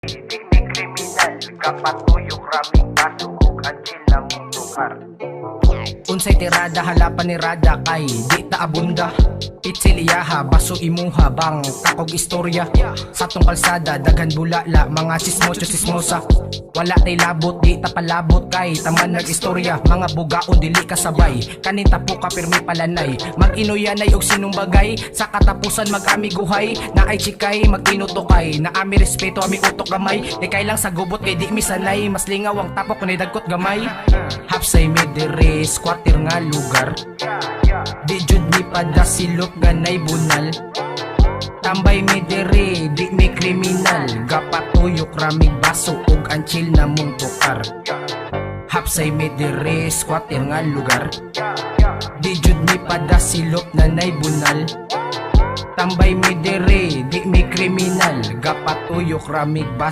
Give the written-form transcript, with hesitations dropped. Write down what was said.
Di mi kriminal, kapatuyok raming baso ug anchil na mong tukar. Unsay tirada halapan ni Rada kay di ta abunda. Pitsiliyaha baso imuha bang kakog istorya. Sa tong kalsada daghan bulala mga sismoso sismosa. Wala tay labot di ta palabot kay taman nag-istorya. Mga bugaon dili kasabay kanin tapo ka pirmi palanay. Mag-inuyanay og sinong bagay sa katapusan mag-amiguhay. Na ay chikay mag-inutokay na ami respeto ami utok gamay. Di kay lang sa gubot kay di mi sanay. Mas lingaw ang tapok kunay dagkot gamay. Hapsay mi diri squatter nga lugar. Di jud mi padasilot ganay bunal. Tambay mi diri, di mi kriminal. Gapatuyok ramig baso ug anchil na mong tukar. Hapsay mi diri squatter nga lugar. Di jud mi padasilot nanay bunal. Tambay mi diri, di mi kriminal. Gapatuyok ramig baso